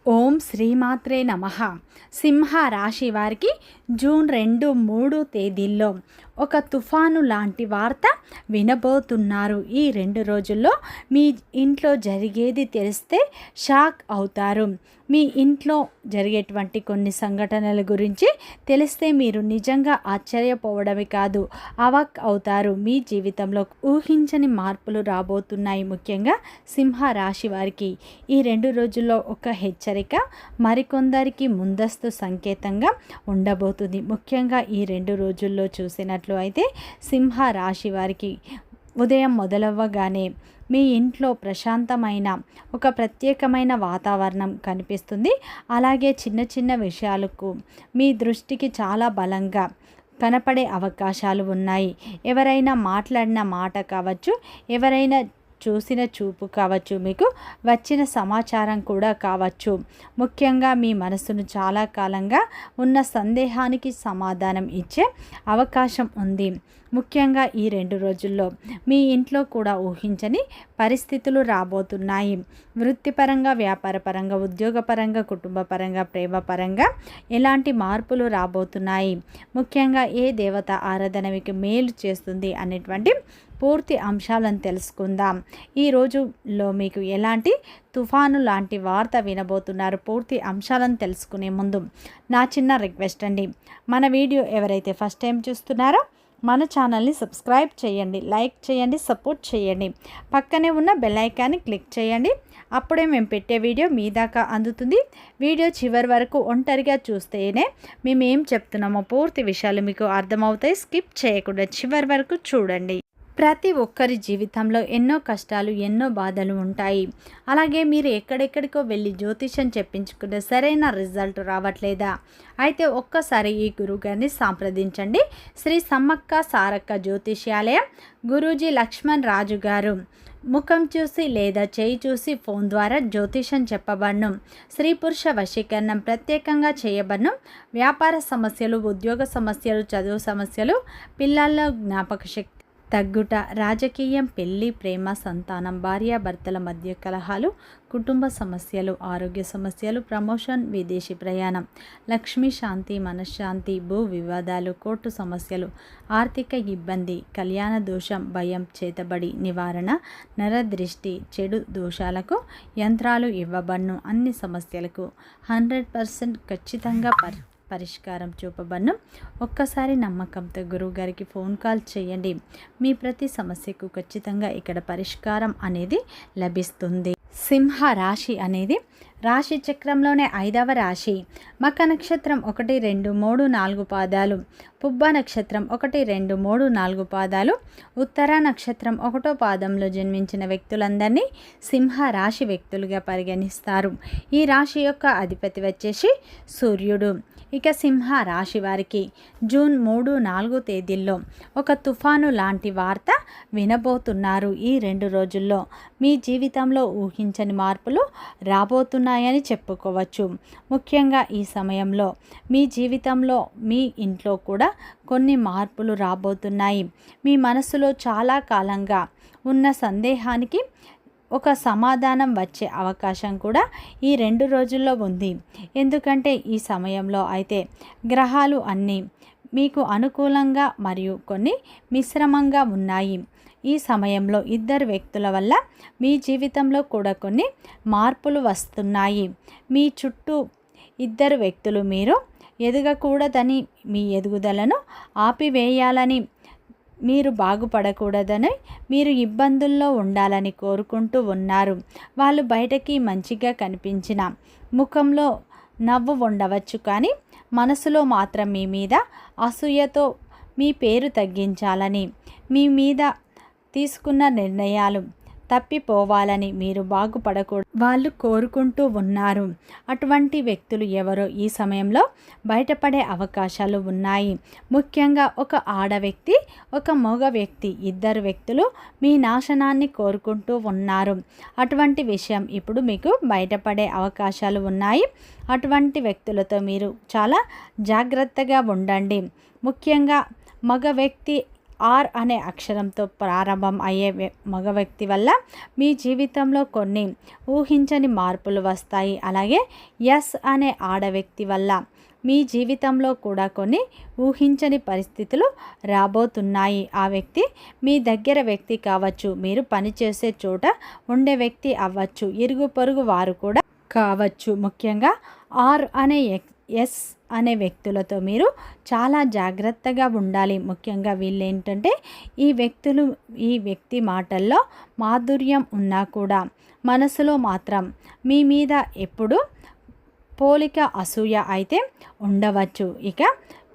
ఓం శ్రీమాత్రే నమః. సింహ రాశి వారికి జూన్ 2, 3 తేదీల్లో ఒక తుఫాను లాంటి వార్త వినబోతున్నారు. ఈ 2 రోజుల్లో మీ ఇంట్లో జరిగేది తెలిస్తే షాక్ అవుతారు. మీ ఇంట్లో జరిగేటువంటి కొన్ని సంఘటనల గురించి తెలిస్తే మీరు నిజంగా ఆశ్చర్యపోవడమే కాదు, అవాక్ అవుతారు. మీ జీవితంలో ఊహించని మార్పులు రాబోతున్నాయి. ముఖ్యంగా సింహ రాశి వారికి ఈ 2 రోజుల్లో ఒక హెచ్చరిక మరికొందరికి ముందస్తు సంకేతంగా ఉండబోతుంది. ముఖ్యంగా ఈ 2 రోజుల్లో చూసినట్లు అయితే సింహ రాశి వారికి ఉదయం మొదలవ్వగానే మీ ఇంట్లో ప్రశాంతమైన ఒక ప్రత్యేకమైన వాతావరణం కనిపిస్తుంది. అలాగే చిన్న చిన్న విషయాలకు మీ దృష్టికి చాలా బలంగా కనపడే అవకాశాలు ఉన్నాయి. ఎవరైనా మాట్లాడిన మాట కావచ్చు, ఎవరైనా చూసిన చూపు కావచ్చు, మీకు వచ్చిన సమాచారం కూడా కావచ్చు. ముఖ్యంగా మీ మనసును చాలా కాలంగా ఉన్న సందేహానికి సమాధానం ఇచ్చే అవకాశం ఉంది. ముఖ్యంగా ఈ 2 రోజుల్లో మీ ఇంట్లో కూడా ఊహించని పరిస్థితులు రాబోతున్నాయి. వృత్తిపరంగా, వ్యాపారపరంగా, ఉద్యోగపరంగా, కుటుంబపరంగా, ప్రేమపరంగా ఎలాంటి మార్పులు రాబోతున్నాయి, ముఖ్యంగా ఏ దేవత ఆరాధన మీకు మేలు చేస్తుంది అనేటువంటి పూర్తి అంశాలను తెలుసుకుందాం. ఈ రోజుల్లో మీకు ఎలాంటి తుఫాను లాంటి వార్త వినబోతున్నారు, పూర్తి అంశాలను తెలుసుకునే ముందు నా చిన్న రిక్వెస్ట్ అండి, మన వీడియో ఎవరైతే ఫస్ట్ టైం చూస్తున్నారో మన ఛానల్ని సబ్స్క్రైబ్ చేయండి, లైక్ చేయండి, సపోర్ట్ చేయండి. పక్కనే ఉన్న బెల్ ఐకాన్ని క్లిక్ చేయండి. అప్పుడే మేము పెట్టే వీడియో మీ దాకా అందుతుంది. వీడియో చివరి వరకు ఒంటరిగా చూస్తేనే మేము ఏం చెప్తున్నామో పూర్తి విషయాలు మీకు అర్థమవుతాయి. స్కిప్ చేయకుండా చివరి వరకు చూడండి. ప్రతి ఒక్కరి జీవితంలో ఎన్నో కష్టాలు, ఎన్నో బాధలు ఉంటాయి. అలాగే మీరు ఎక్కడెక్కడికో వెళ్ళి జ్యోతిష్యం చెప్పించుకుంటే సరైన రిజల్ట్ రావట్లేదా? అయితే ఒక్కసారి ఈ గురువుగారిని సంప్రదించండి. శ్రీ సమ్మక్క సారక్క జ్యోతిష్యాలయం, గురూజీ లక్ష్మణ్ రాజు గారు. ముఖం చూసి లేదా చేయి చూసి ఫోన్ ద్వారా జ్యోతిషం చెప్పబడను. స్త్రీ పురుష వశీకరణం ప్రత్యేకంగా చేయబడను. వ్యాపార సమస్యలు, ఉద్యోగ సమస్యలు, చదువు సమస్యలు, పిల్లల జ్ఞాపక శక్తి తగ్గుట, రాజకీయం, పెళ్లి, ప్రేమ, సంతానం, భార్యాభర్తల మధ్య కలహాలు, కుటుంబ సమస్యలు, ఆరోగ్య సమస్యలు, ప్రమోషన్, విదేశీ ప్రయాణం, లక్ష్మీ శాంతి, మనశ్శాంతి, భూ వివాదాలు, కోర్టు సమస్యలు, ఆర్థిక ఇబ్బంది, కళ్యాణ దోషం, భయం, చేతబడి నివారణ, నరదృష్టి, చెడు దోషాలకు యంత్రాలు ఇవ్వబడును. అన్ని సమస్యలకు 100% ఖచ్చితంగా పరిష్కారం చూపబడను. ఒక్కసారి నమ్మకంతో గురువుగారికి ఫోన్ కాల్ చేయండి. మీ ప్రతి సమస్యకు ఖచ్చితంగా ఇక్కడ పరిష్కారం అనేది లభిస్తుంది. సింహ రాశి అనేది రాశి చక్రంలోనే 5వ రాశి. మక నక్షత్రం 1, 2, 3, 4 పాదాలు, పుబ్బ నక్షత్రం 1, 2, 3, 4 పాదాలు, ఉత్తర నక్షత్రం 1వ పాదంలో జన్మించిన వ్యక్తులందరినీ సింహ రాశి వ్యక్తులుగా పరిగణిస్తారు. ఈ రాశి యొక్క అధిపతి వచ్చేసి సూర్యుడు. ఇక సింహ రాశి వారికి జూన్ 3, 4 తేదీల్లో ఒక తుఫాను లాంటి వార్త వినబోతున్నారు. ఈ 2 రోజుల్లో మీ జీవితంలో ఊహించని మార్పులు రాబోతున్నాయని చెప్పుకోవచ్చు. ముఖ్యంగా ఈ సమయంలో మీ జీవితంలో, మీ ఇంట్లో కూడా కొన్ని మార్పులు రాబోతున్నాయి. మీ మనసులో చాలా కాలంగా ఉన్న సందేహానికి ఒక సమాధానం వచ్చే అవకాశం కూడా ఈ 2 రోజుల్లో ఉంది. ఎందుకంటే ఈ సమయంలో అయితే గ్రహాలు అన్నీ మీకు అనుకూలంగా మరియు కొన్ని మిశ్రమంగా ఉన్నాయి. ఈ సమయంలో ఇద్దరు వ్యక్తుల వల్ల మీ జీవితంలో కూడా కొన్ని మార్పులు వస్తున్నాయి. మీ చుట్టూ ఇద్దరు వ్యక్తులు మీరు ఎదగకూడదని, మీ ఎదుగుదలను ఆపివేయాలని, మీరు బాగుపడకూడదని, మీరు ఇబ్బందుల్లో ఉండాలని కోరుకుంటూ ఉన్నారు. వాళ్ళు బయటకి మంచిగా కనిపించిన ముఖంలో నవ్వు ఉండవచ్చు, కానీ మనసులో మాత్రం మీ మీద అసూయతో మీ పేరు తగ్గించాలని, మీ మీద తీసుకున్న నిర్ణయాలు తప్పిపోవాలని, మీరు బాగుపడకూడదు వాళ్ళు కోరుకుంటూ ఉన్నారు. అటువంటి వ్యక్తులు ఎవరో ఈ సమయంలో బయటపడే అవకాశాలు ఉన్నాయి. ముఖ్యంగా ఒక ఆడ వ్యక్తి, ఒక మగ వ్యక్తి, ఇద్దరు వ్యక్తులు మీ నాశనాన్ని కోరుకుంటూ ఉన్నారు. అటువంటి విషయం ఇప్పుడు మీకు బయటపడే అవకాశాలు ఉన్నాయి. అటువంటి వ్యక్తులతో మీరు చాలా జాగ్రత్తగా ఉండండి. ముఖ్యంగా మగ వ్యక్తి ఆర్ అనే అక్షరంతో ప్రారంభం అయ్యే మగ వ్యక్తి వల్ల మీ జీవితంలో కొన్ని ఊహించని మార్పులు వస్తాయి. అలాగే ఎస్ అనే ఆడ వ్యక్తి వల్ల మీ జీవితంలో కూడా కొన్ని ఊహించని పరిస్థితులు రాబోతున్నాయి. ఆ వ్యక్తి మీ దగ్గర వ్యక్తి కావచ్చు, మీరు పనిచేసే చోట ఉండే వ్యక్తి అవ్వచ్చు, ఇరుగు పొరుగు వారు కూడా కావచ్చు. ముఖ్యంగా ఆర్ అనే ఎస్ అనే వ్యక్తులతో మీరు చాలా జాగ్రత్తగా ఉండాలి. ముఖ్యంగా వీళ్ళు ఏంటంటే ఈ వ్యక్తి మాటల్లో మాధుర్యం ఉన్నా కూడా మనసులో మాత్రం మీ మీద ఎప్పుడు పోలిక అసూయ అయితే ఉండవచ్చు. ఇక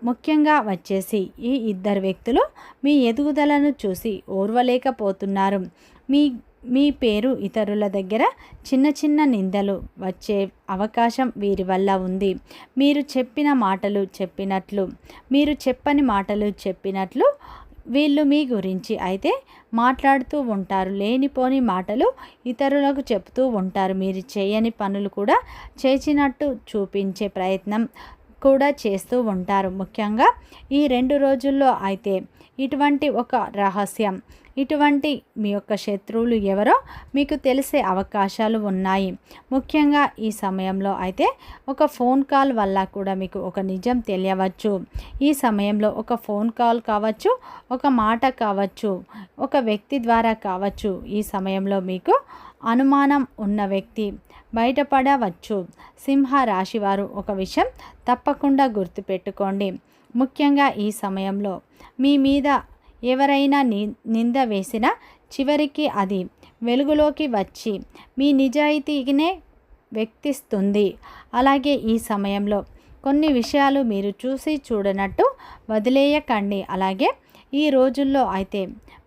ముఖ్యంగా వచ్చేసి ఈ ఇద్దరు వ్యక్తులు మీ ఎదుగుదలను చూసి ఓర్వలేకపోతున్నారు. మీ పేరు ఇతరుల దగ్గర చిన్న చిన్న నిందలు వచ్చే అవకాశం వీరి వల్ల ఉంది. మీరు చెప్పిన మాటలు చెప్పినట్లు, మీరు చెప్పని మాటలు చెప్పినట్లు వీళ్ళు మీ గురించి అయితే మాట్లాడుతూ ఉంటారు. లేనిపోని మాటలు ఇతరులకు చెప్తూ ఉంటారు. మీరు చేయని పనులు కూడా చేసినట్టు చూపించే ప్రయత్నం కూడా చేస్తూ ఉంటారు. ముఖ్యంగా ఈ 2 రోజుల్లో అయితే ఇటువంటి ఒక రహస్యం, ఇటువంటి మీ యొక్క శత్రువులు ఎవరో మీకు తెలిసే అవకాశాలు ఉన్నాయి. ముఖ్యంగా ఈ సమయంలో అయితే ఒక ఫోన్ కాల్ వల్ల కూడా మీకు ఒక నిజం తెలియవచ్చు. ఈ సమయంలో ఒక ఫోన్ కాల్ కావచ్చు, ఒక మాట కావచ్చు, ఒక వ్యక్తి ద్వారా కావచ్చు. ఈ సమయంలో మీకు అనుమానం ఉన్న వ్యక్తి బయటపడవచ్చు. సింహ రాశివారు ఒక విషయం తప్పకుండా గుర్తుపెట్టుకోండి. ముఖ్యంగా ఈ సమయంలో మీ మీద ఎవరైనా నింద వేసినా చివరికి అది వెలుగులోకి వచ్చి మీ నిజాయితీనే వ్యక్తిస్తుంది. అలాగే ఈ సమయంలో కొన్ని విషయాలు మీరు చూసి చూడనట్టు వదిలేయకండి. అలాగే ఈ రోజుల్లో అయితే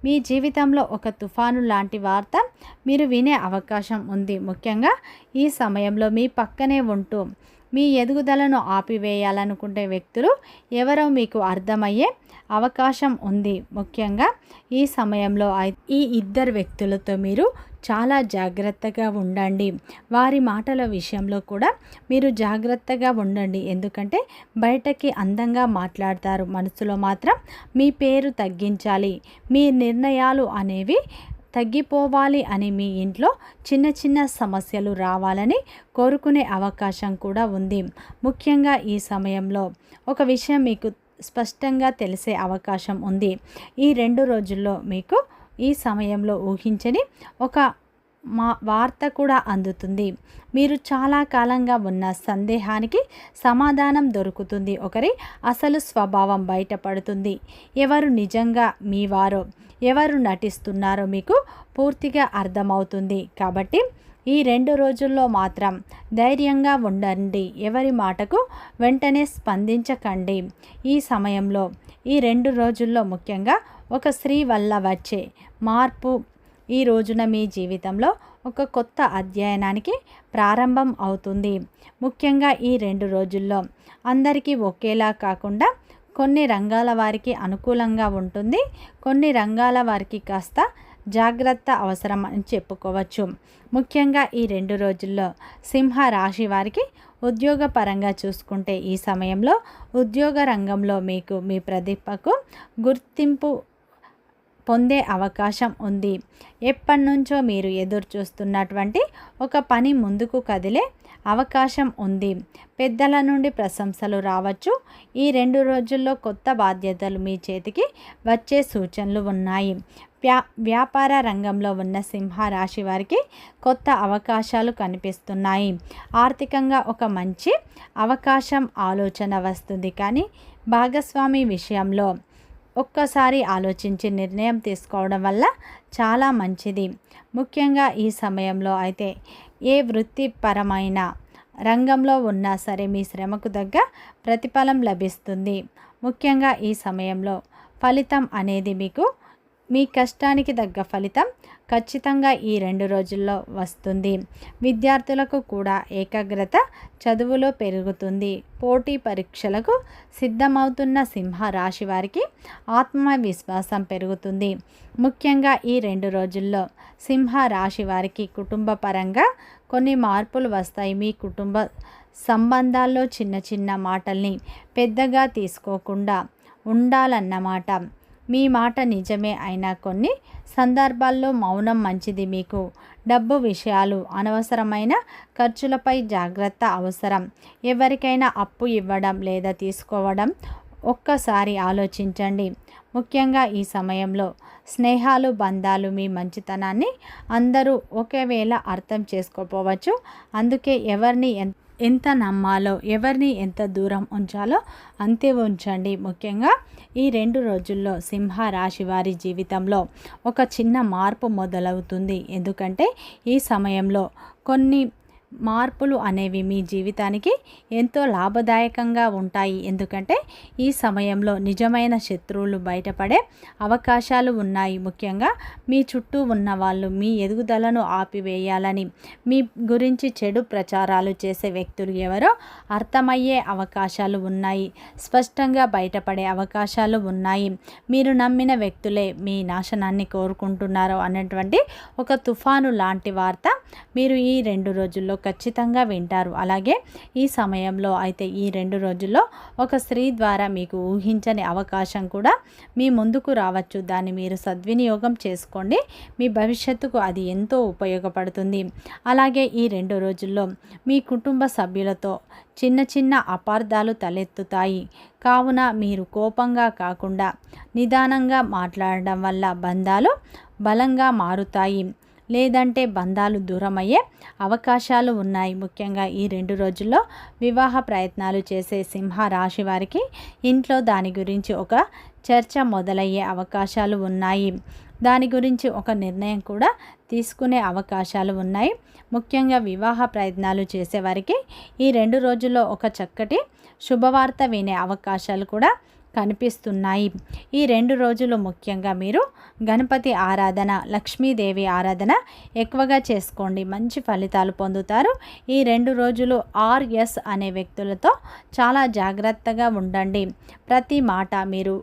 మీ జీవితంలో ఒక తుఫాను లాంటి వార్త మీరు వినే అవకాశం ఉంది. ముఖ్యంగా ఈ సమయంలో మీ పక్కనే ఉంటూ మీ ఎదుగుదలను ఆపివేయాలనుకునే వ్యక్తులు ఎవరో మీకు అర్థమయ్యే అవకాశం ఉంది. ముఖ్యంగా ఈ సమయంలో ఈ ఇద్దరు వ్యక్తులతో మీరు చాలా జాగ్రత్తగా ఉండండి. వారి మాటల విషయంలో కూడా మీరు జాగ్రత్తగా ఉండండి. ఎందుకంటే బయటకి అందంగా మాట్లాడతారు, మనసులో మాత్రం మీ పేరు తగ్గించాలి, మీ నిర్ణయాలు అనేవి తగ్గిపోవాలి అని, మీ ఇంట్లో చిన్న చిన్న సమస్యలు రావాలని కోరుకునే అవకాశం కూడా ఉంది. ముఖ్యంగా ఈ సమయంలో ఒక విషయం మీకు స్పష్టంగా తెలిసే అవకాశం ఉంది. ఈ 2 రోజుల్లో మీకు ఈ సమయంలో ఊహించని ఒక వార్త కూడా అందుతుంది. మీరు చాలా కాలంగా ఉన్న సందేహానికి సమాధానం దొరుకుతుంది. ఒకరి అసలు స్వభావం బయటపడుతుంది. ఎవరు నిజంగా మీ వారో, ఎవరు నటిస్తున్నారో మీకు పూర్తిగా అర్థమవుతుంది. కాబట్టి ఈ 2 రోజుల్లో మాత్రం ధైర్యంగా ఉండండి. ఎవరి మాటకు వెంటనే స్పందించకండి. ఈ సమయంలో ఈ 2 రోజుల్లో ముఖ్యంగా ఒక స్త్రీ వల్ల వచ్చే మార్పు ఈ రోజున మీ జీవితంలో ఒక కొత్త అధ్యయనానికి ప్రారంభం అవుతుంది. ముఖ్యంగా ఈ 2 రోజుల్లో అందరికీ ఒకేలా కాకుండా కొన్ని రంగాల వారికి అనుకూలంగా ఉంటుంది, కొన్ని రంగాల వారికి కాస్త జాగ్రత్త అవసరం అని చెప్పుకోవచ్చు. ముఖ్యంగా ఈ 2 రోజుల్లో సింహ రాశి వారికి ఉద్యోగపరంగా చూసుకుంటే ఈ సమయంలో ఉద్యోగ రంగంలో మీకు మీ ప్రతిభకు గుర్తింపు పొందే అవకాశం ఉంది. ఎప్పటి నుంచో మీరు ఎదురు చూస్తున్నటువంటి ఒక పని ముందుకు కదిలే అవకాశం ఉంది. పెద్దల నుండి ప్రశంసలు రావచ్చు. ఈ 2 రోజుల్లో కొత్త బాధ్యతలు మీ చేతికి వచ్చే సూచనలు ఉన్నాయి. వ్యాపార రంగంలో ఉన్న సింహ రాశి వారికి కొత్త అవకాశాలు కనిపిస్తున్నాయి. ఆర్థికంగా ఒక మంచి అవకాశం ఆలోచన వస్తుంది. కానీ భాగస్వామి విషయంలో ఒక్కసారి ఆలోచించి నిర్ణయం తీసుకోవడం వల్ల చాలా మంచిది. ముఖ్యంగా ఈ సమయంలో అయితే ఏ వృత్తిపరమైన రంగంలో ఉన్నా సరే మీ శ్రమకు తగ్గ ప్రతిఫలం లభిస్తుంది. ముఖ్యంగా ఈ సమయంలో ఫలితం అనేది మీకు మీ కష్టానికి తగ్గ ఫలితం ఖచ్చితంగా ఈ 2 రోజుల్లో వస్తుంది. విద్యార్థులకు కూడా ఏకాగ్రత చదువులో పెరుగుతుంది. పోటీ పరీక్షలకు సిద్ధమవుతున్న సింహ రాశి వారికి ఆత్మవిశ్వాసం పెరుగుతుంది. ముఖ్యంగా ఈ 2 రోజుల్లో సింహ రాశి వారికి కుటుంబ పరంగా కొన్ని మార్పులు వస్తాయి. మీ కుటుంబ సంబంధాల్లో చిన్న చిన్న మాటల్ని పెద్దగా తీసుకోకుండా ఉండాలన్నమాట. మీ మాట నిజమే అయినా కొన్ని సందర్భాల్లో మౌనం మంచిది. మీకు డబ్బు విషయాలు, అనవసరమైన ఖర్చులపై జాగ్రత్త అవసరం. ఎవరికైనా అప్పు ఇవ్వడం లేదా తీసుకోవడం ఒక్కసారి ఆలోచించండి. ముఖ్యంగా ఈ సమయంలో స్నేహాలు, బంధాలు, మీ మంచితనాన్ని అందరూ ఒకేవేళ అర్థం చేసుకోపోవచ్చు. అందుకే ఎవరిని ఎంత నమ్మాలో, ఎవరిని ఎంత దూరం ఉంచాలో అంతే ఉంచండి. ముఖ్యంగా ఈ 2 రోజుల్లో సింహ రాశి వారి జీవితంలో ఒక చిన్న మార్పు మొదలవుతుంది. ఎందుకంటే ఈ సమయంలో కొన్ని మార్పులు అనేవి మీ జీవితానికి ఎంతో లాభదాయకంగా ఉంటాయి. ఎందుకంటే ఈ సమయంలో నిజమైన శత్రువులు బయటపడే అవకాశాలు ఉన్నాయి. ముఖ్యంగా మీ చుట్టూ ఉన్న వాళ్ళు మీ ఎదుగుదలను ఆపివేయాలని, మీ గురించి చెడు ప్రచారాలు చేసే వ్యక్తులు ఎవరో అర్థమయ్యే అవకాశాలు ఉన్నాయి. స్పష్టంగా బయటపడే అవకాశాలు ఉన్నాయి. మీరు నమ్మిన వ్యక్తులే మీ నాశనాన్ని కోరుకుంటున్నారు అన్నటువంటి ఒక తుఫాను లాంటి వార్త మీరు ఈ 2 రోజుల్లో ఖచ్చితంగా వింటారు. అలాగే ఈ సమయంలో అయితే ఈ 2 రోజుల్లో ఒక స్త్రీ ద్వారా మీకు ఊహించని అవకాశం కూడా మీ ముందుకు రావచ్చు. దాన్ని మీరు సద్వినియోగం చేసుకోండి. మీ భవిష్యత్తుకు అది ఎంతో ఉపయోగపడుతుంది. అలాగే ఈ 2 రోజుల్లో మీ కుటుంబ సభ్యులతో చిన్న చిన్న అపార్థాలు తలెత్తుతాయి. కావున మీరు కోపంగా కాకుండా నిదానంగా మాట్లాడడం వల్ల బంధాలు బలంగా మారుతాయి. లేదంటే బంధాలు దూరమయ్యే అవకాశాలు ఉన్నాయి. ముఖ్యంగా ఈ 2 రోజుల్లో వివాహ ప్రయత్నాలు చేసే సింహ రాశి వారికి ఇంట్లో దాని గురించి ఒక చర్చ మొదలయ్యే అవకాశాలు ఉన్నాయి. దాని గురించి ఒక నిర్ణయం కూడా తీసుకునే అవకాశాలు ఉన్నాయి. ముఖ్యంగా వివాహ ప్రయత్నాలు చేసేవారికి ఈ 2 రోజుల్లో ఒక చక్కటి శుభవార్త వినే అవకాశాలు కూడా కనిపిస్తున్నాయి. ఈ 2 రోజులు ముఖ్యంగా మీరు గణపతి ఆరాధన, లక్ష్మీదేవి ఆరాధన ఎక్కువగా చేసుకోండి. మంచి ఫలితాలు పొందుతారు. ఈ 2 రోజులు RS అనే వ్యక్తులతో చాలా జాగ్రత్తగా ఉండండి. ప్రతి మాట మీరు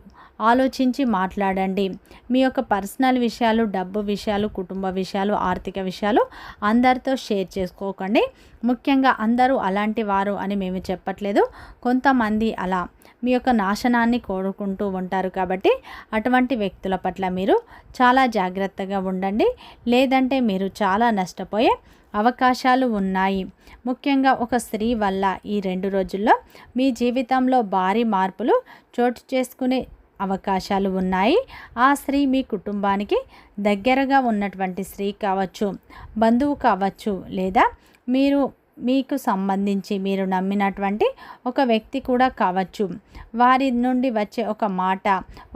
ఆలోచించి మాట్లాడండి. మీ యొక్క పర్సనల్ విషయాలు, డబ్బు విషయాలు, కుటుంబ విషయాలు, ఆర్థిక విషయాలు అందరితో షేర్ చేసుకోకండి. ముఖ్యంగా అందరూ అలాంటి వారు అని మేము చెప్పట్లేదు. కొంతమంది అలా మీ యొక్క నాశనాన్ని కోరుకుంటూ ఉంటారు. కాబట్టి అటువంటి వ్యక్తుల పట్ల మీరు చాలా జాగ్రత్తగా ఉండండి. లేదంటే మీరు చాలా నష్టపోయే అవకాశాలు ఉన్నాయి. ముఖ్యంగా ఒక స్త్రీ వల్ల ఈ 2 రోజుల్లో మీ జీవితంలో భారీ మార్పులు చోటు చేసుకునే అవకాశాలు ఉన్నాయి. ఆ స్త్రీ మీ కుటుంబానికి దగ్గరగా ఉన్నటువంటి స్త్రీ కావచ్చు, బంధువు కావచ్చు, లేదా మీకు సంబంధించి మీరు నమ్మినటువంటి ఒక వ్యక్తి కూడా కావచ్చు. వారి నుండి వచ్చే ఒక మాట,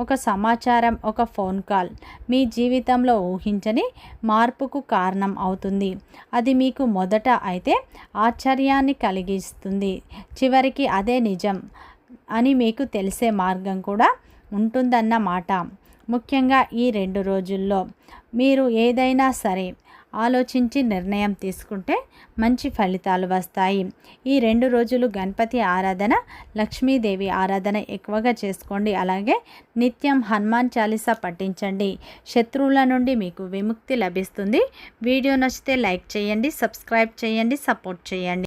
ఒక సమాచారం, ఒక ఫోన్ కాల్ మీ జీవితంలో ఊహించని మార్పుకు కారణం అవుతుంది. అది మీకు మొదట అయితే ఆశ్చర్యాన్ని కలిగిస్తుంది. చివరికి అదే నిజం అని మీకు తెలిసే మార్గం కూడా ఉంటుందన్నమాట. ముఖ్యంగా ఈ 2 రోజుల్లో మీరు ఏదైనా సరే ఆలోచించి నిర్ణయం తీసుకుంటే మంచి ఫలితాలు వస్తాయి. ఈ 2 రోజులు గణపతి ఆరాధన, లక్ష్మీదేవి ఆరాధన ఎక్కువగా చేసుకోండి. అలాగే నిత్యం హనుమాన్ చాలీసా పఠించండి. శత్రువుల నుండి మీకు విముక్తి లభిస్తుంది. వీడియో నచ్చితే లైక్ చేయండి, సబ్స్క్రైబ్ చేయండి, సపోర్ట్ చేయండి.